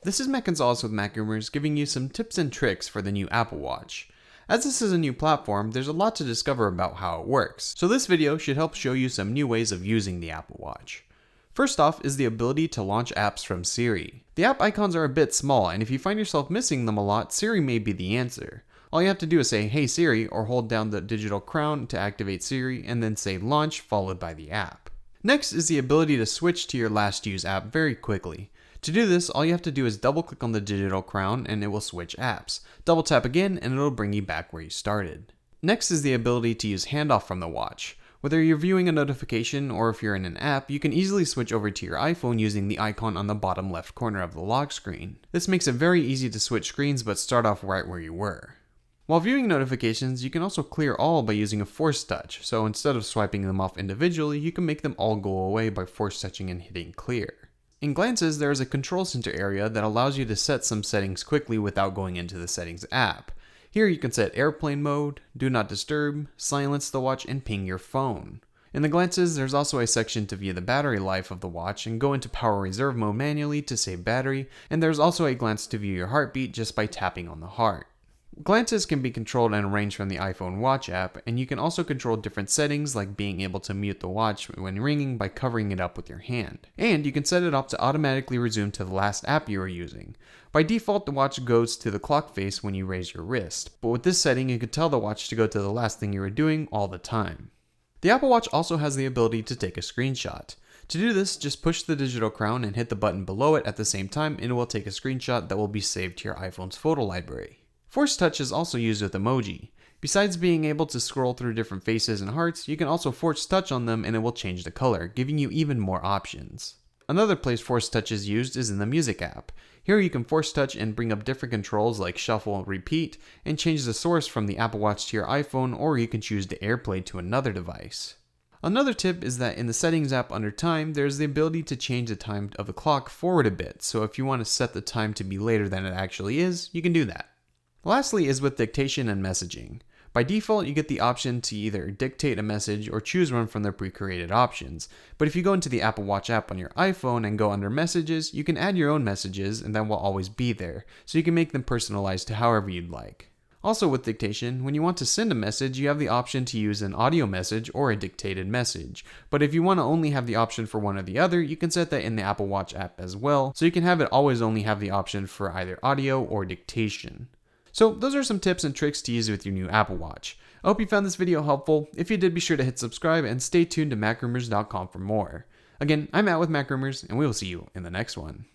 This is Matt Gonzalez with MacRumors, giving you some tips and tricks for the new Apple Watch. As this is a new platform, there's a lot to discover about how it works, so this video should help show you some new ways of using the Apple Watch. First off is the ability to launch apps from Siri. The app icons are a bit small, and if you find yourself missing them a lot, Siri may be the answer. All you have to do is say, "Hey Siri," or hold down the digital crown to activate Siri, and then say launch followed by the app. Next is the ability to switch to your last used app very quickly. To do this, all you have to do is double click on the digital crown and it will switch apps. Double tap again and it'll bring you back where you started. Next is the ability to use handoff from the watch. Whether you're viewing a notification or if you're in an app, you can easily switch over to your iPhone using the icon on the bottom left corner of the lock screen. This makes it very easy to switch screens but start off right where you were. While viewing notifications, you can also clear all by using a force touch, so instead of swiping them off individually, you can make them all go away by force touching and hitting clear. In Glances, there is a control center area that allows you to set some settings quickly without going into the settings app. Here you can set airplane mode, do not disturb, silence the watch, and ping your phone. In the Glances, there's also a section to view the battery life of the watch and go into power reserve mode manually to save battery, and there's also a glance to view your heartbeat just by tapping on the heart. Glances can be controlled and arranged from the iPhone Watch app, and you can also control different settings like being able to mute the watch when ringing by covering it up with your hand. And you can set it up to automatically resume to the last app you were using. By default, the watch goes to the clock face when you raise your wrist, but with this setting you could tell the watch to go to the last thing you were doing all the time. The Apple Watch also has the ability to take a screenshot. To do this, just push the digital crown and hit the button below it at the same time and it will take a screenshot that will be saved to your iPhone's photo library. Force touch is also used with emoji. Besides being able to scroll through different faces and hearts, you can also force touch on them and it will change the color, giving you even more options. Another place force touch is used is in the music app. Here you can force touch and bring up different controls like shuffle, repeat, and change the source from the Apple Watch to your iPhone, or you can choose to AirPlay to another device. Another tip is that in the settings app under time, there's the ability to change the time of the clock forward a bit, so if you want to set the time to be later than it actually is, you can do that. Lastly is with dictation and messaging. By default, you get the option to either dictate a message or choose one from their pre-created options. But if you go into the Apple Watch app on your iPhone and go under messages, you can add your own messages and that will always be there, so you can make them personalized to however you'd like. Also with dictation, when you want to send a message, you have the option to use an audio message or a dictated message. But if you want to only have the option for one or the other, you can set that in the Apple Watch app as well, so you can have it always only have the option for either audio or dictation. So those are some tips and tricks to use with your new Apple Watch. I hope you found this video helpful. If you did, be sure to hit subscribe and stay tuned to MacRumors.com for more. Again, I'm Matt with MacRumors, and we will see you in the next one.